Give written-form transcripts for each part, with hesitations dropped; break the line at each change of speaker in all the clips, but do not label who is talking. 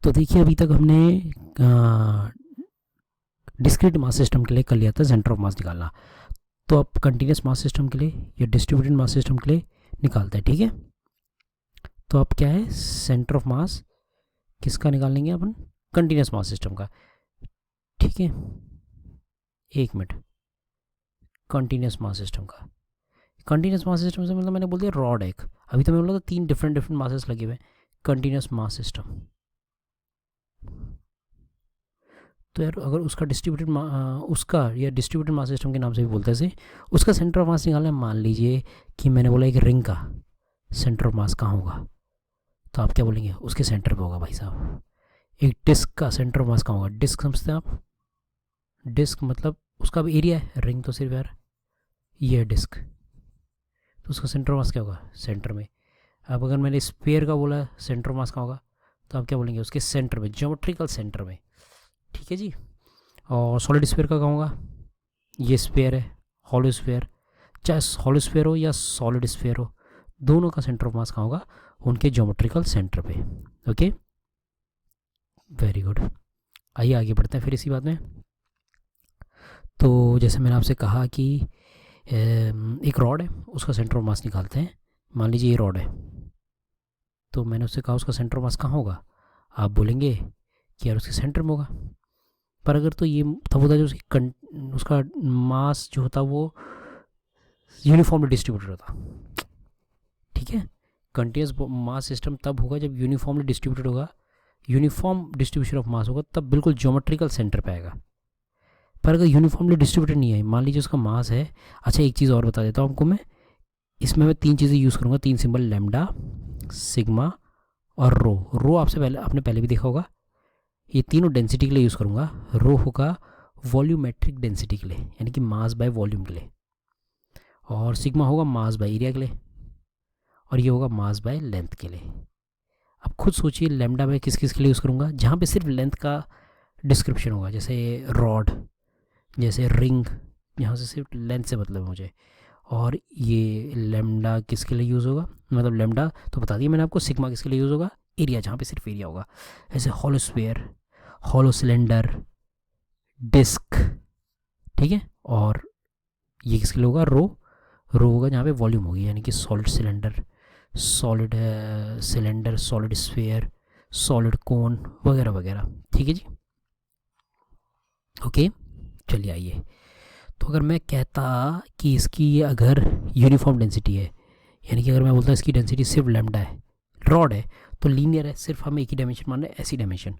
तो देखिए अभी तक हमने डिस्क्रीट मास सिस्टम के लिए कर लिया था सेंटर ऑफ मास निकालना। तो अब कंटिन्यूस मास सिस्टम के लिए या डिस्ट्रीब्यूटेड मास सिस्टम के लिए निकालते हैं, ठीक है। तो अब क्या है, सेंटर ऑफ मास किसका निकालेंगे अपन, कंटिन्यूस मास सिस्टम का, ठीक है। एक मिनट, कंटिन्यूस मास सिस्टम का, कंटिन्यूस मास सिस्टम से मतलब मैंने बोल दिया रॉड एक, अभी तो मैंने बोला था 3 डिफरेंट मासेस लगे हुए हैं, कंटिन्यूस मास सिस्टम। तो यार अगर उसका डिस्ट्रीब्यूटेड उसका या डिस्ट्रीब्यूटेड मास सिस्टम के नाम से भी बोलते हैं से, उसका सेंटर ऑफ मास निकालना है। मान लीजिए कि मैंने बोला एक रिंग का सेंटर ऑफ मास कहाँ होगा, तो आप क्या बोलेंगे, उसके सेंटर पे होगा भाई साहब। एक डिस्क का सेंटर ऑफ मास कहाँ होगा, डिस्क समझते हैं आप, डिस्क मतलब उसका भी एरिया है, रिंग तो सिर्फ यार ये है डिस्क, तो उसका सेंटर ऑफ मास क्या होगा, सेंटर में। अब अगर मैंने स्फीयर का बोला सेंटर ऑफ मास कहाँ होगा, तो आप क्या बोलेंगे, उसके सेंटर में, ज्योमेट्रिकल सेंटर में, ठीक है जी। और सॉलिड स्फीयर का कहाँ होगा, ये स्फीयर है, हॉलो स्फीयर, चाहे हॉलो स्फीयर हो या सॉलिड स्फीयर हो, दोनों का सेंटर ऑफ मास कहाँ होगा, उनके ज्योमेट्रिकल सेंटर पे। Okay, very good. आइए आगे बढ़ते हैं फिर इसी बात में। तो जैसे मैंने आपसे कहा कि एक रॉड है, उसका सेंटर ऑफ मास निकालते हैं। मान लीजिए ये रॉड है, तो मैंने उससे कहा उसका सेंटर ऑफ मास कहाँ होगा, आप बोलेंगे कि यार उसके सेंटर में होगा। पर अगर तो ये तब होता है जो उसका मास जो होता वो यूनिफॉर्मली डिस्ट्रीब्यूटेड होता, ठीक है। कंटिन्यूस मास सिस्टम तब होगा जब यूनिफॉर्मली डिस्ट्रीब्यूटेड होगा, यूनिफॉर्म डिस्ट्रीब्यूशन ऑफ मास होगा, तब बिल्कुल ज्योमेट्रिकल सेंटर पे आएगा। पर अगर यूनिफॉर्मली डिस्ट्रीब्यूटेड नहीं है, मान लीजिए उसका मास है, अच्छा एक चीज़ और बता देता हूँ आपको मैं, इसमें मैं 3 चीज़ें यूज़ करूँगा, 3 सिंबल, लैम्डा, सिग्मा और रो। रो आपसे पहले आपने पहले भी देखा होगा, ये तीनों डेंसिटी के लिए यूज़ करूँगा। रो होगा वॉल्यूमेट्रिक डेंसिटी के लिए, यानी कि मास बाय वॉल्यूम के लिए, और सिग्मा होगा मास बाय एरिया के लिए, और ये होगा मास बाय लेंथ के लिए। अब खुद सोचिए लैम्डा बाय किस किस के लिए यूज़ करूँगा, जहाँ पे सिर्फ लेंथ का डिस्क्रिप्शन होगा, जैसे रॉड, जैसे रिंग, यहाँ से सिर्फ लेंथ से मतलब मुझे। और ये लैम्डा किसके लिए यूज़ होगा, मतलब लैम्डा तो बता दिया मैंने आपको, सिग्मा किसके लिए यूज़ होगा, एरिया, जहाँ पे सिर्फ एरिया होगा, ऐसे hollow sphere, hollow cylinder, disc, ठीक है। और ये किसके लिए होगा, रो, रो होगा जहाँ पे वॉल्यूम होगी, यानी कि solid cylinder, solid cylinder, solid sphere, solid कोन वगैरह वगैरह, ठीक है जी। ओके, चलिए आइए। तो अगर मैं कहता कि इसकी अगर यूनिफॉर्म डेंसिटी है, यानी कि अगर मैं बोलता इसकी डेंसिटी सिर्फ लैम्डा है, रॉड है तो लीनियर है, सिर्फ हम एक ही डायमेंशन मान रहे हैं, ऐसी डायमेंशन,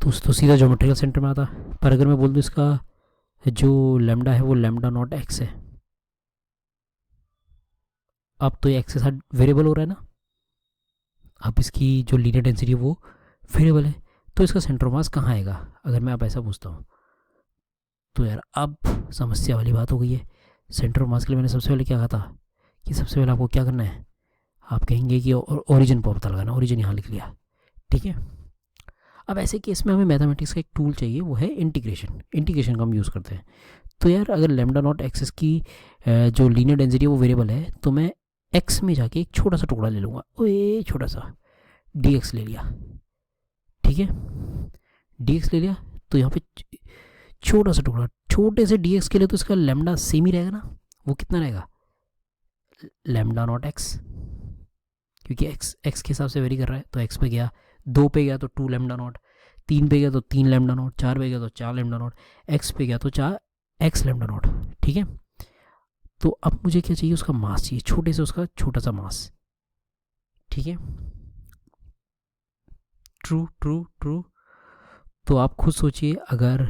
तो सीधा ज्योमेट्रिकल सेंटर में आता। पर अगर मैं बोल दूँ इसका जो लैम्डा है वो लैम्डा नॉट एक्स है, अब तो ये एक्स के साथ वेरिएबल हो रहा है ना, अब इसकी जो लीनियर डेंसिटी है वो वेरिएबल है, तो इसका सेंटर ऑफ मास कहाँ आएगा, अगर मैं आप ऐसा पूछता हूँ। तो यार अब समस्या वाली बात हो गई है। सेंटर ऑफ मास के लिए मैंने सबसे पहले क्या कहा था कि सबसे पहले आपको क्या करना है, आप कहेंगे कि ओरिजिन पर पता लगाना, ओरिजिन यहाँ लिख लिया, ठीक है। अब ऐसे केस में हमें मैथमेटिक्स का एक टूल चाहिए, वो है इंटीग्रेशन, इंटीग्रेशन का हम यूज़ करते हैं। तो यार अगर लैम्डा नॉट एक्सेस की जो लीनियर डेंसिटी है वो वेरिएबल है, तो मैं एक्स में जाके एक छोटा सा टुकड़ा ले लूँगा, ओए छोटा सा डी एक्स ले लिया, ठीक है, डी एक्स ले लिया। तो यहाँ पे छोटा सा टुकड़ा, छोटे से डी एक्स के लिए तो इसका लैम्डा सेम ही रहेगा ना, वो कितना रहेगा, लैम्डा नॉट एक्स, क्योंकि एक्स एक्स के हिसाब से वेरी कर रहा है, तो एक्स पे गया, 2 पे गया तो 2 लैम्डा नॉट, 3 पे गया तो 3 लैम्डा नॉट, 4 पे गया तो 4 लैम्डा नॉट, एक्स पे गया तो 4 एक्स लैम्डा नॉट, ठीक है। तो अब मुझे क्या चाहिए, उसका मास चाहिए, छोटे से उसका छोटा सा मास, ठीक है। True true true. तो आप खुद सोचिए, अगर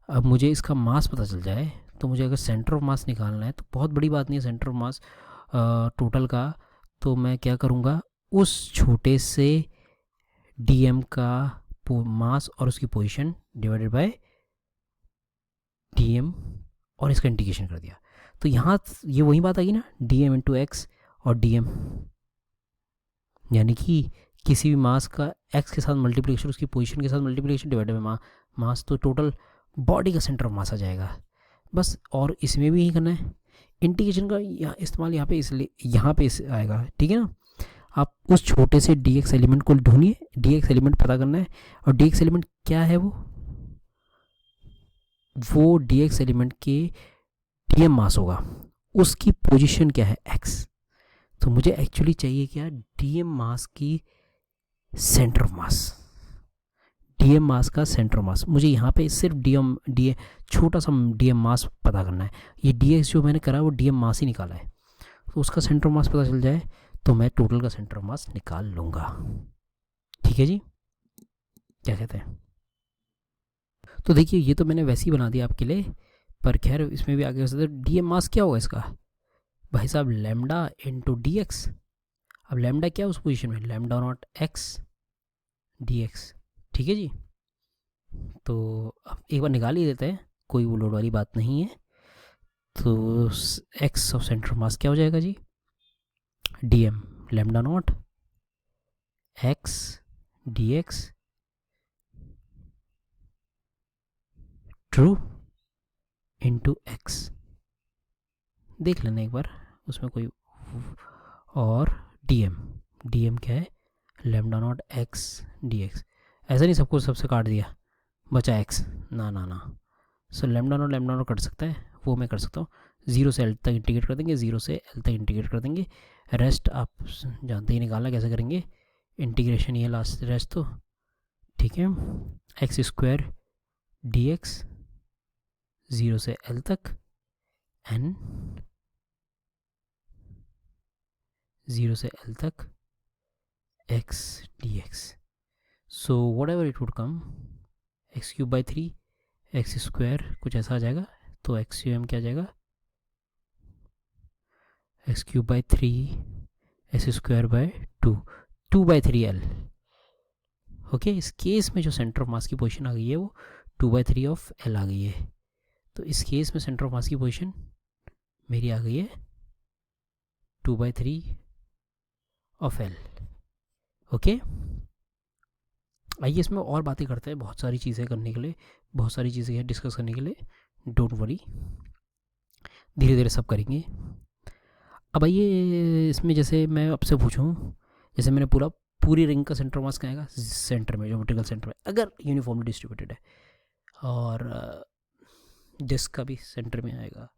अब मुझे इसका मास पता चल जाए, तो मुझे अगर सेंटर ऑफ मास निकालना है, तो बहुत बड़ी बात नहीं है सेंटर ऑफ मास टोटल का, तो मैं क्या करूँगा, उस छोटे से डीएम का मास और उसकी पोजीशन डिवाइडेड बाय डीएम, और इसका इंटीग्रेशन कर दिया। तो यहाँ ये वही बात आएगी ना, डीएम इंटू एक्स और डीएम, यानी कि किसी भी मास का एक्स के साथ मल्टीप्लिकेशन, उसकी पोजीशन के साथ मल्टीप्लिकेशन डिवाइडेड बाय मास, तो टोटल बॉडी का सेंटर ऑफ मास आ जाएगा बस। और इसमें भी यही करना है, इंटीग्रेशन का इस्तेमाल यहाँ पे इसलिए यहाँ पे आएगा, ठीक है ना। आप उस छोटे से डी एक्स एलिमेंट को ढूंढिए, डी एक्स एलिमेंट पता करना है। और डी एक्स एलिमेंट क्या है? वो डी एक्स एलिमेंट के डी एम मास होगा, उसकी पोजीशन क्या है? एक्स। तो मुझे एक्चुअली चाहिए क्या? डी एम मास की centre of mass, D M mass का सेंटर ऑफ मास। मुझे यहाँ पे सिर्फ डी छोटा सा डी एम मास पता करना है। ये डी एक्स जो मैंने करा वो डी एम मास ही निकाला है, तो उसका सेंटर ऑफ मास पता चल जाए तो मैं टोटल का सेंटर ऑफ मास निकाल लूँगा। ठीक है जी, क्या कहते हैं? तो देखिए ये तो मैंने वैसे ही बना दिया आपके लिए, पर खैर इसमें भी आगे हो सकता है। डी एम मास क्या होगा इसका? भाई साहब लैम्डा इंटू डी एक्स। अब लैम्डा क्या है उस पोजीशन में? Lambda nought X D x. ठीक है जी, तो अब एक बार निकाल ही देते हैं, कोई वो लोड वाली बात नहीं है। तो एक्स ऑफ सेंटर मास क्या हो जाएगा जी? D M lambda nought X D X true into X. देख लेना एक बार उसमें कोई। और डी एम क्या है? Lambda nought X D x. ऐसा नहीं सबको सबसे काट दिया, बचा एक्स, ना ना ना। सो लैम्डा नॉट कट सकता है, वो मैं कर सकता हूँ। 0 से एल तक इंटीग्रेट कर देंगे, 0 से एल तक इंटीग्रेट कर देंगे। रेस्ट आप जानते ही निकालना कैसे करेंगे, इंटीग्रेशन ये लास्ट रेस्ट तो। ठीक है, एक्स स्क्वायर डी एक्स 0 से एल तक एन 0 से एल तक x D x. So what ever it would come, x cube by 3 x square कुछ ऐसा आ जाएगा। तो एक्स यू एम क्या आ जाएगा? X cube by 3 x square by 2 by 3 L. Okay, इस केस में जो सेंटर ऑफ मास की पोजीशन आ गई है वो 2 बाई 3 ऑफ एल आ गई है। तो इस केस में सेंटर ऑफ मास की पोजीशन मेरी आ गई है 2 बाई 3 ऑफ एल। ओके, आइए इसमें और बातें करते हैं, बहुत सारी चीज़ें करने के लिए, बहुत सारी चीज़ें हैं डिस्कस करने के लिए। डोंट वरी, धीरे धीरे सब करेंगे। अब आइए इसमें जैसे मैं आपसे पूछूं, जैसे मैंने पूरी रिंग का सेंटर मास कहाँ आएगा? सेंटर में, ज्योमेट्रिकल सेंटर में, अगर यूनिफॉर्मली डिस्ट्रीब्यूटेड है। और डिस्क का भी सेंटर में आएगा।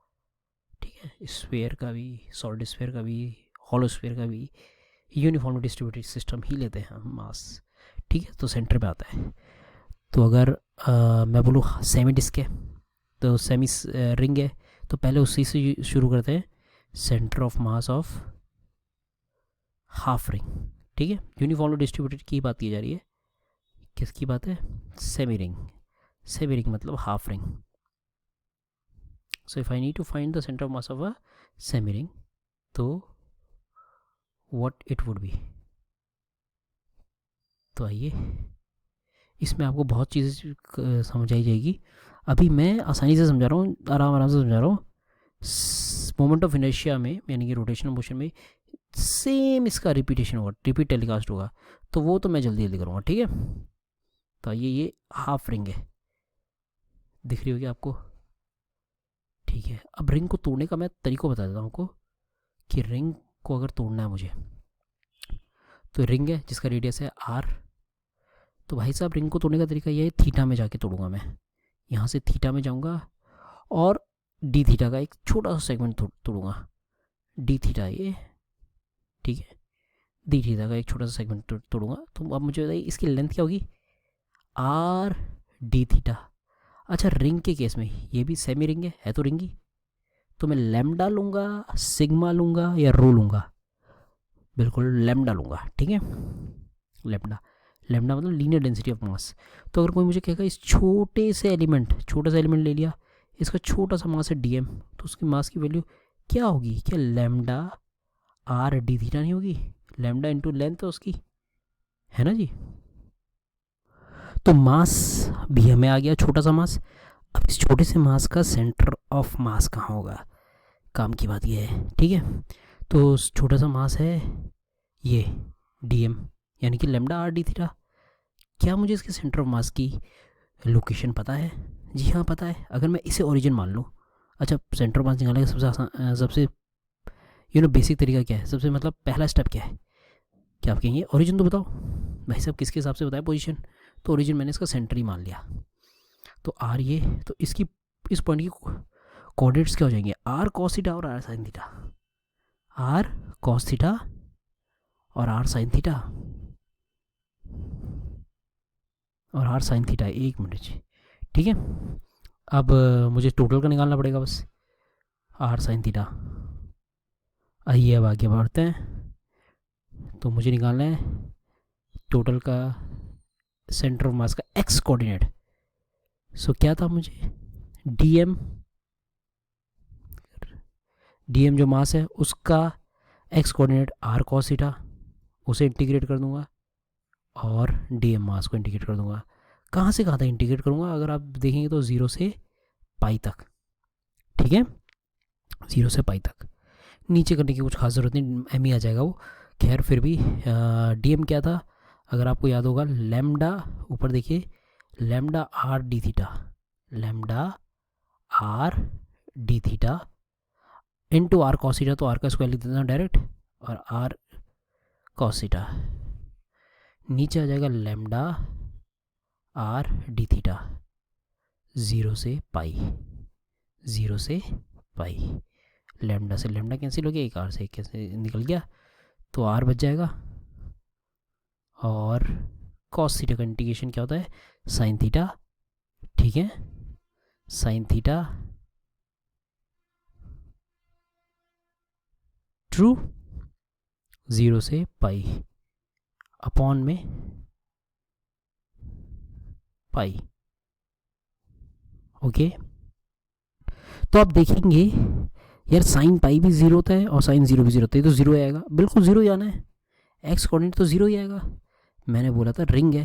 ठीक है, स्फीयर का भी, सॉलिड स्फीयर का भी, हॉलो स्फीयर का भी यूनिफॉर्मली डिस्ट्रीब्यूटेड सिस्टम ही लेते हैं हम मास। ठीक है, तो सेंटर पे आता है। तो अगर मैं बोलूँ सेमी डिस्क है, तो सेमी रिंग है, तो पहले उसी से शुरू करते हैं, centre of mass of half ring. ठीक है, यूनिफॉर्मली डिस्ट्रीब्यूटेड की बात की जा रही है। किसकी बात है? Semi ring. सेमी रिंग मतलब half ring. So if I need to find the centre of mass of a semi ring, तो व्हाट इट वुड बी। तो आइए इसमें आपको बहुत चीज़ें समझ आई जाएगी। अभी मैं आसानी से समझा रहा हूँ, आराम से समझा रहा हूँ। मोमेंट ऑफ इनर्शिया में, यानी कि रोटेशनल मोशन में सेम इसका रिपीटेशन होगा, रिपीट टेलीकास्ट होगा, तो वो तो मैं जल्दी जल्दी करूँगा। ठीक है, तो आइए ये हाफ रिंग है, दिख रही होगी आपको। ठीक है, अब रिंग को तोड़ने का मैं तरीका बता देता हूँ आपको, कि रिंग को अगर तोड़ना है मुझे, तो रिंग है जिसका रेडियस है आर। तो भाई साहब रिंग को तोड़ने का तरीका ये है, थीटा में जाके तोड़ूंगा मैं। यहाँ से थीटा में जाऊँगा और डी थीटा का एक छोटा सा सेगमेंट तोड़ूंगा, डी थीटा ये। ठीक है, डी थीटा का एक छोटा सा सेगमेंट तोड़ूंगा। तो अब मुझे बताइए इसकी लेंथ क्या होगी? Are d theta. अच्छा, रिंग के केस में ये भी सेमी रिंग है तो रिंग ही, तो मैं लैम्डा लूँगा, सिग्मा लूँगा या रो लूँगा? बिल्कुल लैम्डा लूँगा। ठीक है, लैम्डा मतलब लीनियर डेंसिटी ऑफ मास। तो अगर कोई मुझे कहेगा इस छोटा सा एलिमेंट ले लिया, इसका छोटा सा मास है डीएम, तो उसकी मास की वैल्यू क्या होगी? क्या लैम्डा आर डी थीटा नहीं होगी? लैम्डा इंटू लेंथ है उसकी, है ना जी। तो मास भी हमें आ गया, छोटा सा मास। अब इस छोटे से मास का सेंटर ऑफ मास कहाँ होगा? काम की बात ये है। ठीक है, तो छोटा सा मास है ये डीएम, यानी कि लैम्डा आर डी थीटा। क्या मुझे इसके सेंटर ऑफ मास की लोकेशन पता है? जी हाँ पता है। अगर मैं इसे ओरिजिन मान लूँ, अच्छा सेंटर ऑफ मास निकालने का सबसे आसान, सबसे बेसिक तरीका क्या है? सबसे मतलब पहला स्टेप क्या है? क्या आप कहेंगे ओरिजिन तो बताओ भाई साहब, किसके हिसाब से बताया पोजीशन, तो ओरिजिन मैंने इसका सेंटर ही मान लिया। तो आर ये, तो इसकी इस पॉइंट की कोऑर्डिनेट्स क्या हो जाएंगे, आर कॉस थीटा और r sine theta, r cos theta और आर साइन थीटा और आर साइन थीटा। एक मिनट जी, ठीक है। अब मुझे टोटल का निकालना पड़ेगा बस, आर साइन थीटा। आइए अब आगे बढ़ते हैं। तो मुझे निकालना है टोटल का सेंटर ऑफ मास का एक्स कोऑर्डिनेट। सो क्या था मुझे, डीएम, डीएम जो मास है उसका x coordinate r cos theta, उसे इंटीग्रेट कर दूंगा और डीएम मास को इंटीग्रेट कर दूंगा। कहाँ से कहाँ तक इंटीग्रेट करूँगा, अगर आप देखेंगे तो 0 से पाई तक, ठीक है, 0 से पाई तक। नीचे करने की कुछ खास ज़रूरत नहीं, एम ही आ जाएगा वो। खैर फिर भी डीएम क्या था, अगर आपको याद होगा, लैम्डा, ऊपर देखिए, lambda r d theta, lambda r d theta into r cos theta, तो आर का स्क्वायर लिख देना डायरेक्ट, और आर कॉस थीटा, नीचे आ जाएगा लैम्डा आर डी थीटा, 0 से पाई, 0 से पाई। लैम्डा से लैम्डा कैंसिल हो गया, एक आर से एक कैंसिल निकल गया, तो आर बच जाएगा। और कॉस थीटा का इंटीग्रेशन क्या होता है, साइन थीटा, ठीक है, साइन थीटा ट्रू 0 से पाई अपॉन में पाई। ओके, तो आप देखेंगे यार साइन पाई भी 0 होता है और साइन 0 भी 0 होता है, तो 0 आएगा, बिल्कुल 0 ही आना है, एक्स कोऑर्डिनेट तो 0 ही आएगा। मैंने बोला था रिंग है,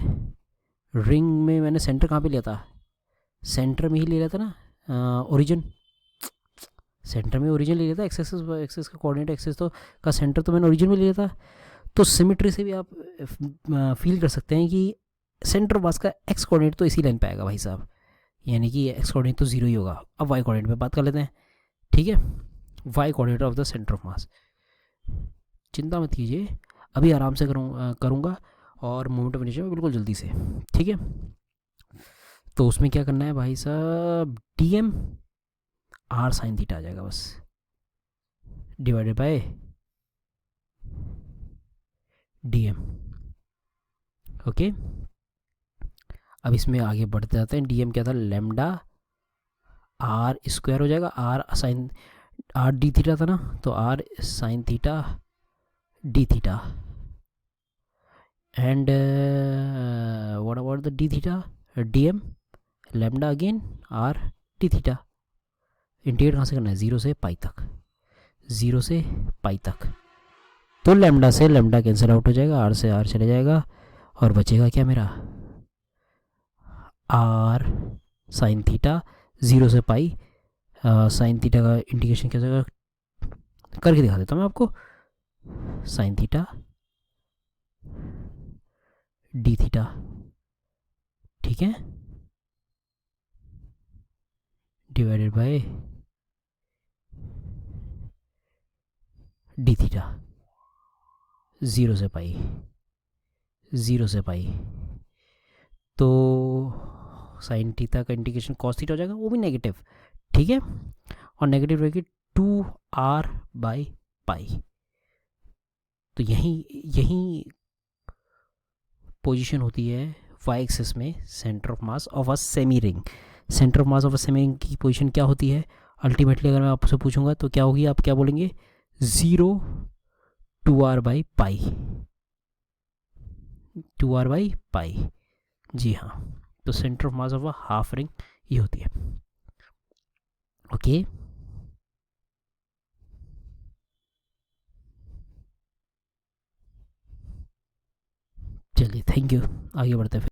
रिंग में मैंने सेंटर कहाँ पे लिया था, सेंटर में ही ले लिया था ना, ओरिजिन, सेंटर में ओरिजिन ले लिया था, एक्सेस एक्सेस का कोऑर्डिनेट एक्सेस तो का सेंटर तो मैंने ओरिजिन में ले लिया था। तो सिमेट्री से भी आप फील कर सकते हैं कि सेंटर ऑफ मास का एक्स कोऑर्डिनेट तो इसी लाइन पे आएगा भाई साहब, यानी कि एक्स कोऑर्डिनेट तो 0 ही होगा। अब वाई कोऑर्डिनेट पे बात कर लेते हैं, ठीक है, y coordinate of the centre of mass. चिंता मत कीजिए, अभी आराम से करूँगा और मोमेंट ऑफ इनर्शिया में बिल्कुल जल्दी से, ठीक है। तो उसमें क्या करना है भाई साहब, D M R sine theta आ जाएगा बस, divided by D M. Okay, अब इसमें आगे बढ़ते जाते हैं। डी एम क्या था, लेमडा आर स्क्वायर हो जाएगा, r sine r d theta था ना, तो r sine theta d theta, and what about the d theta, d m lambda again r d theta. Integrate कहाँ से करना है, 0 से पाई तक, 0 से पाई तक। तो लेमडा से लेमडा कैंसिल आउट हो जाएगा, आर से आर चले जाएगा, और बचेगा क्या मेरा, आर साइन थीटा 0 से पाई। साइन थीटा का इंटीग्रेशन क्या जाएगा, करके दिखा देता हूँ मैं आपको, साइन थीटा डी थीटा, ठीक है, डिवाइडेड बाय डी थीटा, 0 से पाई, 0 से पाई। तो साइन थीटा का इंटीग्रेशन कॉस थीटा हो जाएगा, वो भी नेगेटिव, ठीक है, और नेगेटिव रहेगी 2r बाई पाई। तो यही पोजीशन होती है वाई एक्सिस में centre of mass of a semi ring. Centre of mass of a semi ring की पोजीशन क्या होती है अल्टीमेटली, अगर मैं आपसे पूछूंगा तो क्या होगी, आप क्या बोलेंगे, 0 2r by pi, 2r by pi, जी हाँ। तो centre of mass of a half ring ये होती है। ओके, चलिए थैंक यू, आगे बढ़ते हैं।